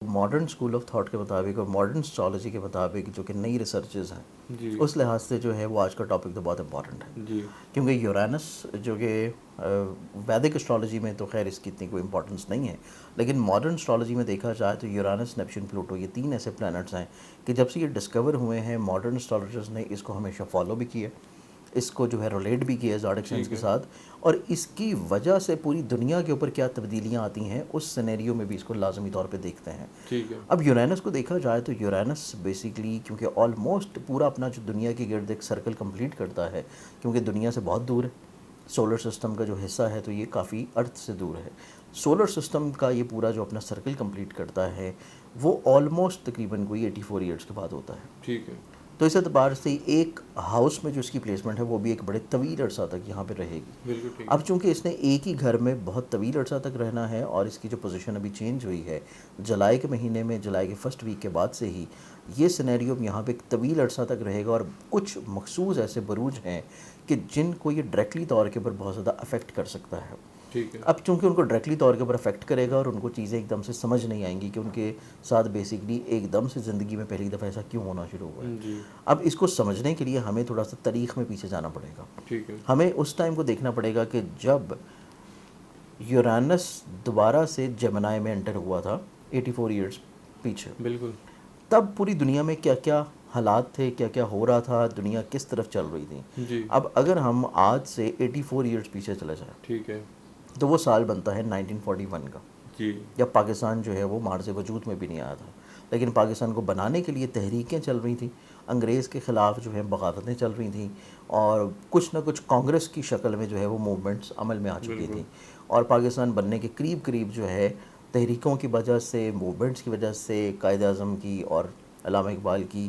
Modern school of thought کے مطابق اور ماڈرن اسٹرالوجی کے مطابق جو کہ نئی ریسرچز ہیں جی اس لحاظ سے جو ہے وہ آج کا ٹاپک تو بہت امپورٹنٹ ہے، جی کیونکہ یورینس جو کہ ویدک اسٹرالوجی میں تو خیر اس کی اتنی کوئی امپورٹنس نہیں ہے، لیکن ماڈرن اسٹرالوجی میں دیکھا جائے تو یورینس، نیپچون، پلوٹو یہ تین ایسے پلانٹس ہیں کہ جب سے یہ ڈسکور ہوئے ہیں ماڈرن اسٹرالوجرز نے اس کو ہمیشہ فالو بھی کیا، اس کو جو ہے ریلیٹ بھی کیا زاڈک سائنس ٹھیک کے ہے ساتھ، اور اس کی وجہ سے پوری دنیا کے اوپر کیا تبدیلیاں آتی ہیں اس سینیریو میں بھی اس کو لازمی طور پہ دیکھتے ہیں۔ ٹھیک ہے اب یورینس کو دیکھا جائے تو یورینس بیسیکلی کیونکہ آلموسٹ پورا اپنا جو دنیا کے گرد ایک سرکل کمپلیٹ کرتا ہے، کیونکہ دنیا سے بہت دور ہے، سولر سسٹم کا جو حصہ ہے تو یہ کافی ارتھ سے دور ہے، سولر سسٹم کا یہ پورا جو اپنا سرکل کمپلیٹ کرتا ہے وہ آلموسٹ تقریباً کوئی 84 ایئرس کے بعد ہوتا ہے۔ ٹھیک ہے تو اس اعتبار سے ایک ہاؤس میں جو اس کی پلیسمنٹ ہے وہ بھی ایک بڑے طویل عرصہ تک یہاں پہ رہے گی۔ بالکل ٹھیک اب ہے چونکہ اس نے ایک ہی گھر میں بہت طویل عرصہ تک رہنا ہے اور اس کی جو پوزیشن ابھی چینج ہوئی ہے جولائی کے مہینے میں، جولائی کے فرسٹ ویک کے بعد سے ہی یہ سینیریو یہاں پہ ایک طویل عرصہ تک رہے گا، اور کچھ مخصوص ایسے بروج ہیں کہ جن کو یہ ڈائریکٹلی طور کے اوپر بہت زیادہ افیکٹ کر سکتا ہے۔ ٹھیک ہے اب چونکہ ان کو ڈائریکٹلی طور کے اوپر افیکٹ کرے گا اور ان کو چیزیں ایک دم سے سمجھ نہیں آئیں گی کہ ان کے ساتھ بیسکلی ایک دم سے زندگی میں پہلی دفعہ ایسا کیوں ہونا شروع ہوا ہے۔ جی اب اس کو سمجھنے کے لیے ہمیں تھوڑا سا تاریخ میں پیچھے جانا پڑے گا، ٹھیک ہے ہمیں اس ٹائم کو دیکھنا پڑے گا کہ جب یورینس دوبارہ سے جمنائی میں انٹر ہوا تھا 84 ایئرس پیچھے، بالکل تب پوری دنیا میں کیا کیا حالات تھے، کیا کیا ہو رہا تھا، دنیا کس طرف چل رہی تھی۔ جی اب اگر ہم آج سے 84 ایئرس پیچھے چلے جائیں ٹھیک ہے تو وہ سال بنتا ہے 1941 کا، جی جب پاکستان جو ہے وہ مارز وجود میں بھی نہیں آیا تھا، لیکن پاکستان کو بنانے کے لیے تحریکیں چل رہی تھیں، انگریز کے خلاف جو ہے بغاوتیں چل رہی تھیں، اور کچھ نہ کچھ کانگریس کی شکل میں جو ہے وہ موومنٹس عمل میں آ چکی بالکل تھیں، اور پاکستان بننے کے قریب قریب جو ہے تحریکوں کی وجہ سے، موومنٹس کی وجہ سے، قائد اعظم کی اور علامہ اقبال کی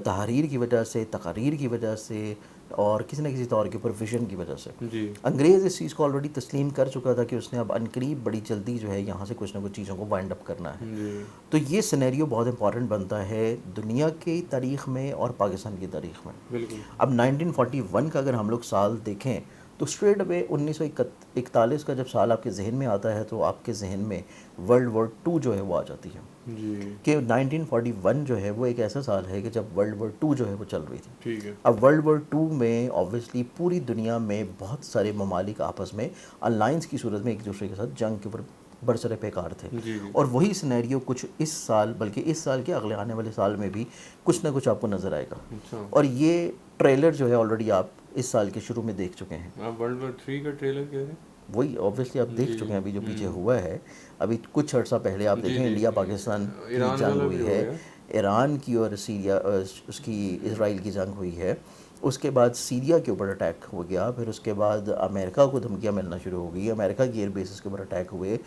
تحریر کی وجہ سے، تقاریر کی وجہ سے، اور کسی نہ کسی طور کے اوپر ویژن کی وجہ سے جی انگریز اس چیز کو آلریڈی تسلیم کر چکا تھا کہ اس نے اب عنقریب بڑی جلدی جو ہے یہاں سے کچھ نہ کچھ چیزوں کو وائنڈ اپ کرنا ہے۔ جی تو یہ سینیریو بہت امپورٹنٹ بنتا ہے دنیا کی تاریخ میں اور پاکستان کی تاریخ میں۔ بالکل اب 1941 کا اگر ہم لوگ سال دیکھیں تو اسٹریٹ اوے 1941 کا جب سال آپ کے ذہن میں آتا ہے تو آپ کے ذہن میں ورلڈ وار 2 جو ہے وہ آ جاتی ہے، جی کہ 1941 جو ہے وہ ایک ایسا سال ہے کہ جب ورلڈ وار 2 جو ہے وہ چل رہی تھی۔ ٹھیک ہے اب ورلڈ وار 2 میں آبویسلی پوری دنیا میں بہت سارے ممالک آپس میں الائنس کی صورت میں ایک دوسرے کے ساتھ جنگ کے اوپر برسر پیکار تھے، جی جی اور وہی سینیریو کچھ اس سال، بلکہ اس سال کے اگلے آنے والے سال میں بھی کچھ نہ کچھ آپ کو نظر آئے گا، اچھا اور یہ ٹریلر جو ہے آلریڈی آپ اس سال کے شروع میں دیکھ چکے ہیں۔ آپ ورلڈ وار 3 کا ٹریلر کہہ رہے ہیں؟ وہی آبویسلی آپ دیکھ جی چکے ہیں ابھی جو پیچھے ہوں ہوا ہے، ابھی کچھ عرصہ پہلے آپ جی دیکھیں جی انڈیا پاکستان کی ایران جنگ والا بھی ہوئی ہو ہے، گیا ایران کی اور سیریا اس کی اسرائیل کی جنگ ہوئی ہے، اس کے بعد سیریا کے اوپر اٹیک ہو گیا، پھر اس کے بعد امریکہ کو دھمکیاں ملنا شروع ہو گئی، امریکہ کی ایئر بیسز کے اوپر اٹیک ہوئے،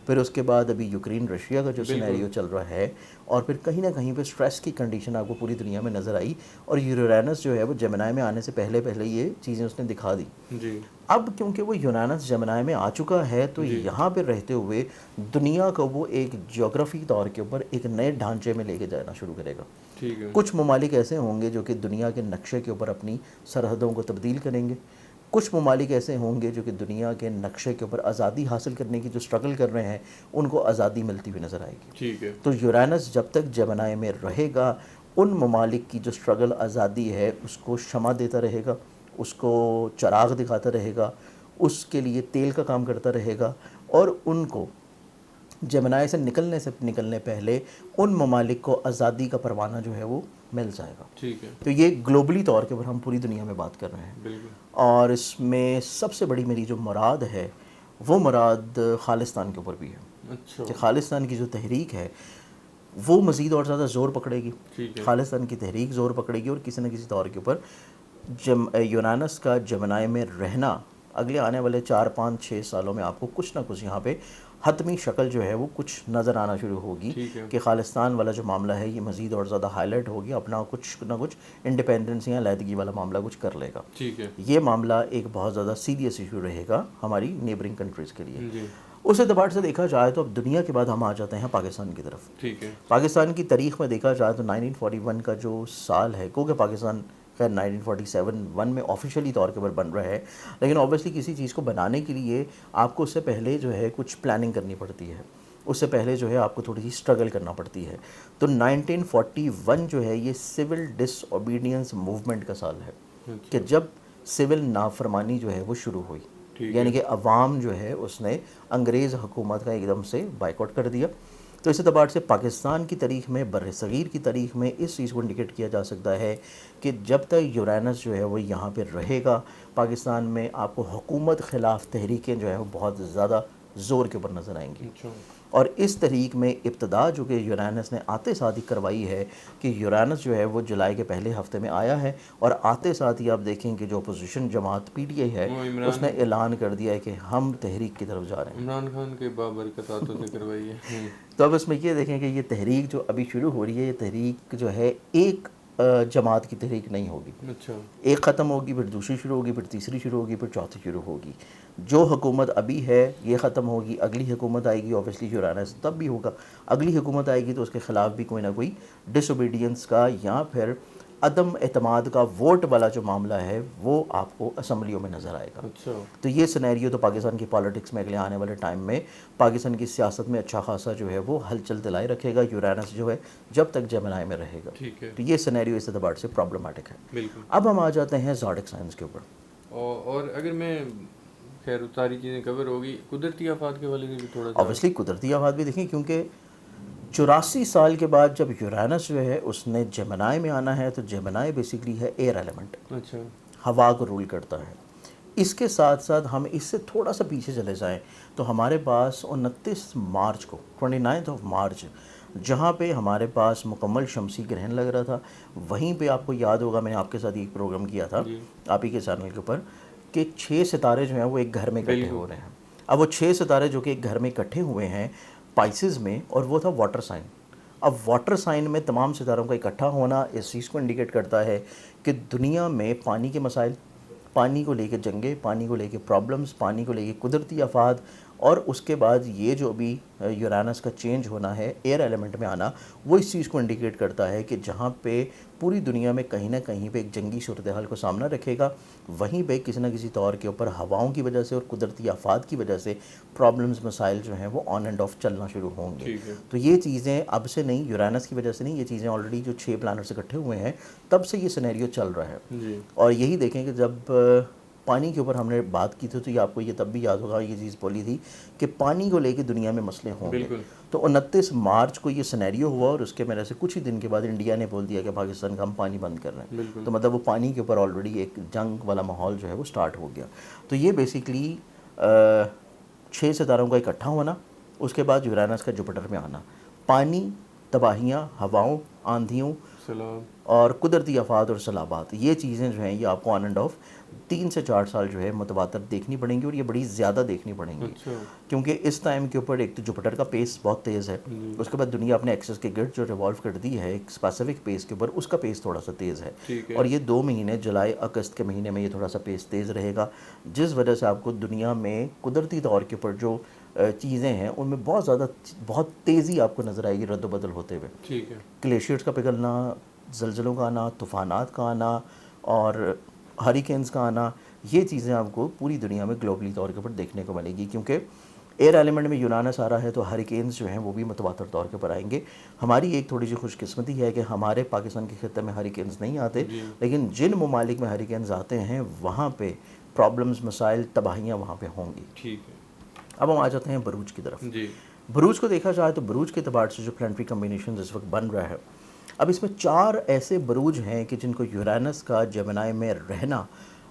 پھر اس کے بعد ابھی یوکرین رشیا کا جو بالکل سینیریو چل رہا ہے، اور پھر کہیں نہ کہیں پہ اسٹریس کی کنڈیشن آپ کو پوری دنیا میں نظر آئی، اور یورینس جو ہے وہ جمنائی میں آنے سے پہلے پہلے یہ چیزیں اس نے دکھا دی۔ جی اب کیونکہ وہ یورینس جمنائی میں آ چکا ہے تو جی یہاں پہ رہتے ہوئے دنیا کو وہ ایک جغرافی طور کے اوپر ایک نئے ڈھانچے میں لے کے جانا شروع کرے گا۔ ٹھیک ہے کچھ ممالک ایسے ہوں گے جو کہ دنیا کے نقشے کے اوپر اپنی سرحدوں کو تبدیل کریں گے، کچھ ممالک ایسے ہوں گے جو کہ دنیا کے نقشے کے اوپر آزادی حاصل کرنے کی جو اسٹرگل کر رہے ہیں ان کو آزادی ملتی ہوئی نظر آئے گی۔ ٹھیک ہے تو یورینس جب تک جمنائی میں رہے گا ان ممالک کی جو اسٹرگل آزادی ہے اس کو شمع دیتا رہے گا، اس کو چراغ دکھاتا رہے گا، اس کے لیے تیل کا کام کرتا رہے گا، اور ان کو جمنائی سے نکلنے پہلے ان ممالک کو آزادی کا پروانہ جو ہے وہ مل جائے گا۔ ٹھیک ہے تو یہ گلوبلی طور کے اوپر ہم پوری دنیا میں بات کر رہے ہیں، بالکل اور اس میں سب سے بڑی میری جو مراد ہے وہ مراد خالصتان کے اوپر بھی ہے، اچھا کہ خالصتان کی جو تحریک ہے وہ مزید اور زیادہ زور پکڑے گی، ٹھیک ہے خالصتان کی تحریک زور پکڑے گی، اور کسی نہ کسی طور کے اوپر یونانس کا جمنائی میں رہنا اگلے آنے والے 4 5 6 سالوں میں آپ کو کچھ نہ کچھ یہاں پہ حتمی شکل جو ہے وہ کچھ نظر آنا شروع ہوگی، ٹھیک ہے کہ خالصتان والا جو معاملہ ہے یہ مزید اور زیادہ ہائی لائٹ ہوگی، اپنا کچھ نہ کچھ انڈیپینڈنس یا علیحدگی والا معاملہ کچھ کر لے گا۔ ٹھیک ہے یہ معاملہ ایک بہت زیادہ سیریس ایشو رہے گا ہماری نیبرنگ کنٹریز کے لیے۔ جی اس اعتبار سے دیکھا جائے تو اب دنیا کے بعد ہم آ جاتے ہیں پاکستان کی طرف۔ ٹھیک ہے پاکستان کی تاریخ میں دیکھا جائے تو 1941 کا جو سال ہے، کیونکہ پاکستان خیر 1947 میں آفیشیلی طور کے اوپر بن رہا ہے، لیکن آبویسلی کسی چیز کو بنانے کے لیے آپ کو اس سے پہلے جو ہے کچھ پلاننگ کرنی پڑتی ہے، اس سے پہلے جو ہے آپ کو تھوڑی سی اسٹرگل کرنا پڑتی ہے. تو 1941 جو ہے یہ سول ڈس اوبیڈینس موومنٹ کا سال ہے کہ جب سول نافرمانی جو ہے وہ شروع ہوئی, یعنی کہ عوام جو ہے اس نے انگریز حکومت کا ایک دم سے بائیکاٹ کر دیا. تو اس اعتبار سے پاکستان کی تاریخ میں, بر صغیر کی تاریخ میں اس چیز کو انڈیکیٹ کیا جا سکتا ہے کہ جب تک یورینس جو ہے وہ یہاں پہ رہے گا, پاکستان میں آپ کو حکومت خلاف تحریکیں جو ہیں وہ بہت زیادہ زور کے اوپر نظر آئیں گی. اور اس تحریک میں ابتدا جو کہ یورینس نے آتے ساتھ ہی کروائی ہے کہ یورینس جو ہے وہ جولائی کے پہلے ہفتے میں آیا ہے, اور آتے ساتھ ہی آپ دیکھیں کہ جو اپوزیشن جماعت پی ٹی آئی ہے اس نے اعلان کر دیا ہے کہ ہم تحریک کی طرف جا رہے ہیں. عمران خان کے بابرکت ہاتھوں سے کروائی ہے. تو اب اس میں یہ دیکھیں کہ یہ تحریک جو ابھی شروع ہو رہی ہے, یہ تحریک جو ہے ایک جماعت کی تحریک نہیں ہوگی. اچھا, ایک ختم ہوگی, پھر دوسری شروع ہوگی, پھر تیسری شروع ہوگی, پھر چوتھی شروع ہوگی. جو حکومت ابھی ہے یہ ختم ہوگی, اگلی حکومت آئے گی, اوبیسلی یورینس تب بھی ہوگا. اگلی حکومت آئے گی تو اس کے خلاف بھی کوئی نہ کوئی ڈس اوبیڈینس کا یا پھر عدم اعتماد کا ووٹ والا جو معاملہ ہے وہ آپ کو اسمبلیوں میں نظر آئے گا. اچھا, تو یہ سینیریو تو پاکستان کی پالیٹکس میں اگلے آنے والے ٹائم میں پاکستان کی سیاست میں اچھا خاصا جو ہے وہ ہلچل دلائے رکھے گا. یورینس جو ہے جب تک جیمنائی میں رہے گا. ٹھیک ہے, تو یہ سینیریو اس اعتبار سے پرابلمٹک ہے. بالکل. اب ہم آ جاتے ہیں زوڈک سائنس کے اوپر. اور اگر میں خیر ساری چیزیں کور ہوگی, قدرتی آفات کے والے سے بھی تھوڑا سا. اوبیسلی قدرتی آفات بھی دیکھیں, کیونکہ 84 سال کے بعد جب یورینس جو ہے اس نے جیمنائی میں آنا ہے, تو جیمنائی بیسیکلی ہے ایئر ایلیمنٹ, اچھا, ہوا کو رول کرتا ہے. اس کے ساتھ ساتھ ہم اس سے تھوڑا سا پیچھے چلے جائیں تو ہمارے پاس 29 مارچ کو 29 مارچ جہاں پہ ہمارے پاس مکمل شمسی گرہن لگ رہا تھا, وہیں پہ آپ کو یاد ہوگا میں نے آپ کے ساتھ ایک پروگرام کیا تھا آپ ہی کے چینل کے اوپر کہ 6 ستارے جو ہیں وہ ایک گھر میں اکٹھے ہو رہے ہیں. اب وہ 6 ستارے جو کہ ایک گھر میں اکٹھے ہوئے ہیں پائسز میں, اور وہ تھا واٹر سائن. اب واٹر سائن میں تمام ستاروں کا اکٹھا ہونا اس چیز کو انڈیکیٹ کرتا ہے کہ دنیا میں پانی کے مسائل, پانی کو لے کے جنگیں, پانی کو لے کے پرابلمز, پانی کو لے کے قدرتی آفات, اور اس کے بعد یہ جو ابھی یورینس کا چینج ہونا ہے, ایئر ایلیمنٹ میں آنا, وہ اس چیز کو انڈیکیٹ کرتا ہے کہ جہاں پہ پوری دنیا میں کہیں نہ کہیں پہ ایک جنگی صورتحال کو سامنا رکھے گا, وہیں پہ کسی نہ کسی طور کے اوپر ہواؤں کی وجہ سے اور قدرتی آفات کی وجہ سے پرابلمز, مسائل جو ہیں وہ آن اینڈ آف چلنا شروع ہوں گے. تو یہ چیزیں اب سے نہیں, یورینس کی وجہ سے نہیں, یہ چیزیں آلریڈی جو 6 پلانٹس اکٹھے ہوئے ہیں تب سے یہ سینیریو چل رہا ہے. اور یہی دیکھیں کہ جب پانی کے اوپر ہم نے بات کی تھی تو یہ آپ کو یہ تب بھی یاد ہوگا, یہ چیز بولی تھی کہ پانی کو لے کے دنیا میں مسئلے ہوں گے. تو 29 مارچ کو یہ سینیریو ہوا, اور اس کے میرے سے کچھ ہی دن کے بعد انڈیا نے بول دیا کہ پاکستان کا ہم پانی بند کر رہے ہیں. تو مطلب وہ پانی کے اوپر آلریڈی ایک جنگ والا ماحول جو ہے وہ سٹارٹ ہو گیا. تو یہ بیسیکلی 6 ستاروں کا اکٹھا ہونا, اس کے بعد یورینس کا جوپیٹر میں آنا, پانی, تباہیاں, ہواؤں, آندھیوں اور قدرتی آفات اور سیلابات, یہ چیزیں جو ہیں یہ آپ کو آن اینڈ آف 3 سے 4 سال جو ہے متواتر دیکھنی پڑیں گی, اور یہ بڑی زیادہ دیکھنی پڑیں گی. کیونکہ اس ٹائم کے اوپر ایک تو جوپیٹر کا پیس بہت تیز ہے, اس کے بعد دنیا اپنے ایکسس کے گرد جو ریوالو کرتی ہے ایک اسپیسیفک پیس کے اوپر, اس کا پیس تھوڑا سا تیز ہے. اور یہ 2 مہینے جولائی اگست کے مہینے میں یہ تھوڑا سا پیس تیز رہے گا, جس وجہ سے آپ کو دنیا میں قدرتی طور کے اوپر جو چیزیں ہیں ان میں بہت زیادہ بہت تیزی آپ کو نظر آئے گی رد و بدل ہوتے ہوئے. گلیشیئرس کا پگھلنا, زلزلوں کا آنا, طوفانات کا آنا اور ہریکینز کا آنا, یہ چیزیں آپ کو پوری دنیا میں گلوبلی طور کے اوپر دیکھنے کو ملے گی. کیونکہ ایئر ایلیمنٹ میں یورینس آ رہا ہے تو ہریکینز جو ہیں وہ بھی متواتر طور کے اوپر آئیں گے. ہماری ایک تھوڑی سی خوش قسمتی ہے کہ ہمارے پاکستان کے خطے میں ہریکینز نہیں آتے, لیکن جن ممالک میں ہریکینز آتے ہیں وہاں پہ پرابلمز, مسائل, تباہیاں وہاں پہ ہوں گی. اب ہم آ جاتے ہیں بروج کی طرف. بروج کو دیکھا جائے تو بروج کے اعتبار سے جو پلانٹری کمبینیشن اس وقت بن رہا ہے, اب اس میں 4 ایسے بروج ہیں کہ جن کو یورینس کا جیمنائی میں رہنا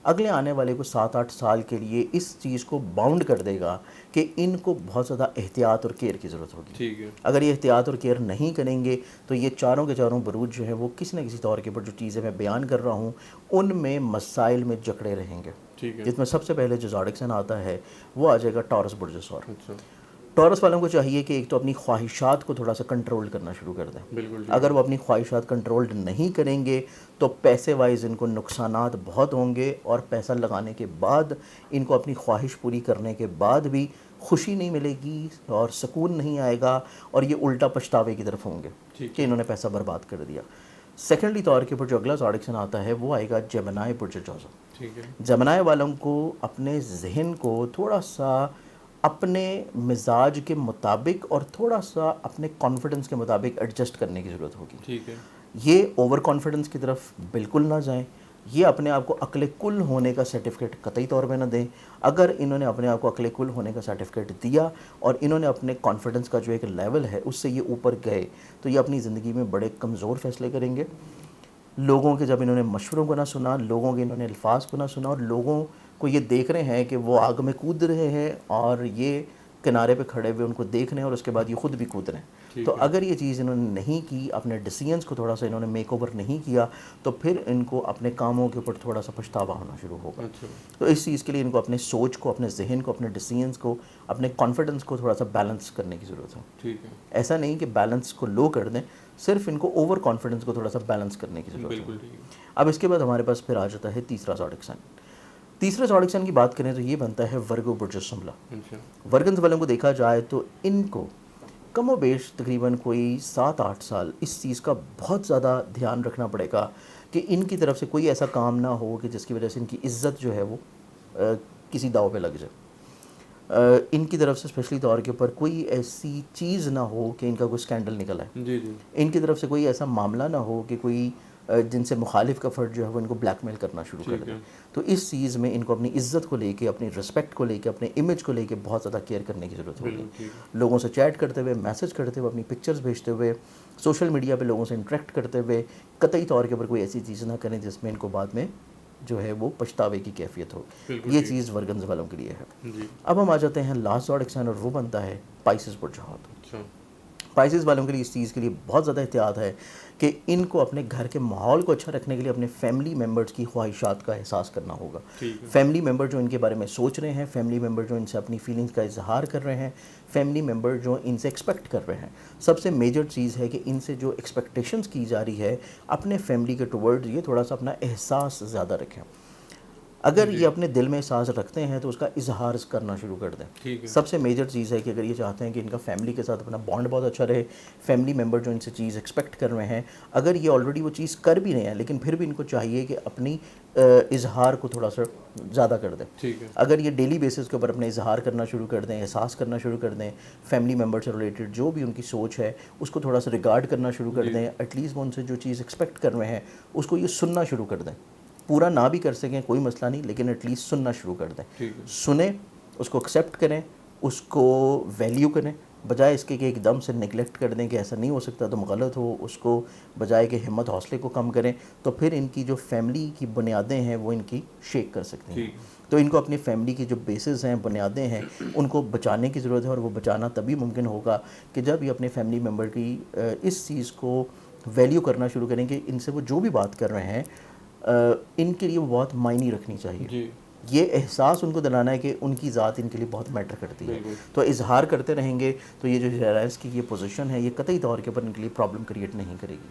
اگلے آنے والے کو 7-8 سال کے لیے اس چیز کو باؤنڈ کر دے گا کہ ان کو بہت زیادہ احتیاط اور کیئر کی ضرورت ہوگی. اگر یہ احتیاط اور کیئر نہیں کریں گے تو یہ چاروں کے چاروں بروج جو ہیں وہ کسی نہ کسی طور کے اوپر جو چیزیں میں بیان کر رہا ہوں ان میں مسائل میں جکڑے رہیں گے. جس میں سب سے پہلے جو زوڈک سائن آتا ہے وہ آ جائے گا ٹورس برج سور. ٹورس والوں کو چاہیے کہ ایک تو اپنی خواہشات کو تھوڑا سا کنٹرول کرنا شروع کر دیں. اگر وہ اپنی خواہشات کنٹرول نہیں کریں گے تو پیسے وائز ان کو نقصانات بہت ہوں گے, اور پیسہ لگانے کے بعد ان کو اپنی خواہش پوری کرنے کے بعد بھی خوشی نہیں ملے گی اور سکون نہیں آئے گا, اور یہ الٹا پچھتاوے کی طرف ہوں گے کہ انہوں نے پیسہ برباد کر دیا. سیکنڈلی طور کے اوپر جو اگلا زوڈک سائن آتا ہے وہ آئے گا جیمنائی برج جوزف. جیمنائی والوں کو اپنے ذہن کو تھوڑا سا اپنے مزاج کے مطابق اور تھوڑا سا اپنے کانفیڈنس کے مطابق ایڈجسٹ کرنے کی ضرورت ہوگی. ٹھیک ہے. یہ اوور کانفیڈنس کی طرف بالکل نہ جائیں. یہ اپنے آپ کو عقل کل ہونے کا سرٹیفکیٹ قطعی طور پہ نہ دیں. اگر انہوں نے اپنے آپ کو عقل کل ہونے کا سرٹیفکیٹ دیا اور انہوں نے اپنے کانفیڈنس کا جو ایک لیول ہے اس سے یہ اوپر گئے تو یہ اپنی زندگی میں بڑے کمزور فیصلے کریں گے. لوگوں کے جب انہوں نے مشوروں کو نہ سنا, لوگوں کے انہوں نے الفاظ کو نہ سنا, اور لوگوں کو یہ دیکھ رہے ہیں کہ وہ آگ میں کود رہے ہیں اور یہ کنارے پہ کھڑے ہوئے ان کو دیکھ رہے ہیں اور اس کے بعد یہ خود بھی کود رہے ہیں, تو اگر یہ چیز انہوں نے نہیں کی, اپنے ڈیسیژنس کو تھوڑا سا انہوں نے میک اوور نہیں کیا, تو پھر ان کو اپنے کاموں کے اوپر تھوڑا سا پچھتاوا ہونا شروع ہوگا. تو اس چیز کے لیے ان کو اپنے سوچ کو, اپنے ذہن کو, اپنے ڈیسیژنس کو, اپنے کانفیڈنس کو تھوڑا سا بیلنس کرنے کی ضرورت ہے. ٹھیک ہے. ایسا نہیں کہ بیلنس کو لو کر دیں, صرف ان کو اوور کانفیڈنس کو تھوڑا سا بیلنس کرنے کی ضرورت ہے. بالکل ٹھیک ہے. اب اس کے بعد ہمارے پاس پھر آ جاتا ہے تیسرا زوڈک سائن. تیسرے زوڈک سائن کی بات کریں تو یہ بنتا ہے ورگو برج السملہ. ورگنز والوں کو دیکھا جائے تو ان کو کم و بیش تقریباً کوئی 7-8 سال اس چیز کا بہت زیادہ دھیان رکھنا پڑے گا کہ ان کی طرف سے کوئی ایسا کام نہ ہو کہ جس کی وجہ سے ان کی عزت جو ہے وہ کسی داؤ پہ لگ جائے. ان کی طرف سے اسپیشلی طور کے اوپر کوئی ایسی چیز نہ ہو کہ ان کا کوئی اسکینڈل نکل آئے. جی جی. ان کی طرف سے کوئی ایسا معاملہ نہ ہو کہ کوئی جن سے مخالف کا فرد جو ہے وہ ان کو بلیک میل کرنا شروع کر دے. تو اس چیز میں ان کو اپنی عزت کو لے کے, اپنی رسپیکٹ کو لے کے, اپنے امیج کو لے کے بہت زیادہ کیئر کرنے کی ضرورت ہوگی. لوگوں سے چیٹ کرتے ہوئے, میسج کرتے ہوئے, اپنی پکچرز بھیجتے ہوئے, سوشل میڈیا پہ لوگوں سے انٹریکٹ کرتے ہوئے قطعی طور کے اوپر کوئی ایسی چیز نہ کریں جس میں ان کو بعد میں جو ہے وہ پچھتاوے کی کیفیت ہو. یہ چیز ورگنز والوں کے لیے ہے. اب ہم آ جاتے ہیں لاسٹ زوڈک سائن, اور وہ بنتا ہے پائسز برج حوت. پائسز والوں کے لیے اس چیز کے لیے بہت زیادہ احتیاط ہے کہ ان کو اپنے گھر کے ماحول کو اچھا رکھنے کے لیے اپنے فیملی ممبرز کی خواہشات کا احساس کرنا ہوگا. فیملی ممبر جو ان کے بارے میں سوچ رہے ہیں, فیملی ممبر جو ان سے اپنی فیلنگز کا اظہار کر رہے ہیں, فیملی ممبر جو ان سے ایکسپیکٹ کر رہے ہیں, سب سے میجر چیز ہے کہ ان سے جو ایکسپیکٹیشنز کی جا رہی ہے اپنے فیملی کے ٹورڈ یہ تھوڑا سا اپنا احساس زیادہ رکھیں. اگر یہ اپنے دل میں احساس رکھتے ہیں تو اس کا اظہار کرنا شروع کر دیں. سب سے میجر چیز ہے کہ اگر یہ چاہتے ہیں کہ ان کا فیملی کے ساتھ اپنا بانڈ بہت اچھا رہے, فیملی ممبر جو ان سے چیز ایکسپیکٹ کر رہے ہیں, اگر یہ آلریڈی وہ چیز کر بھی رہے ہیں لیکن پھر بھی ان کو چاہیے کہ اپنی اظہار کو تھوڑا سا زیادہ کر دیں. اگر یہ ڈیلی بیسس کے اوپر اپنے اظہار کرنا شروع کر دیں, احساس کرنا شروع کر دیں, فیملی ممبر سے ریلیٹڈ جو بھی ان کی سوچ ہے اس کو تھوڑا سا ریگارڈ کرنا شروع کر دیں, ایٹ لیسٹ وہ ان سے جو چیز ایکسپیکٹ کر رہے ہیں اس کو یہ سننا شروع کر دیں. پورا نہ بھی کر سکیں کوئی مسئلہ نہیں, لیکن ایٹ لیسٹ سننا شروع کر دیں. سنیں, اس کو ایکسیپٹ کریں, اس کو ویلیو کریں, بجائے اس کے کہ ایک دم سے نگلیکٹ کر دیں کہ ایسا نہیں ہو سکتا, تم غلط ہو. اس کو بجائے کہ ہمت حوصلے کو کم کریں, تو پھر ان کی جو فیملی کی بنیادیں ہیں وہ ان کی شیک کر سکتی ہیں. تو ان کو اپنی فیملی کی جو بیسز ہیں, بنیادیں ہیں, ان کو بچانے کی ضرورت ہے. اور وہ بچانا تبھی ممکن ہوگا کہ جب یہ اپنے فیملی ممبر کی اس چیز کو ویلیو کرنا شروع کریں کہ ان سے وہ جو بھی بات کر رہے ہیں ان کے لیے وہ بہت معنی رکھنی چاہیے. یہ احساس ان کو دلانا ہے کہ ان کی ذات ان کے لیے بہت میٹر کرتی ہے. تو اظہار کرتے رہیں گے تو یہ جو ریلائنس کی یہ پوزیشن ہے یہ قطعی طور کے اوپر ان کے لیے پرابلم کریٹ نہیں کرے گی.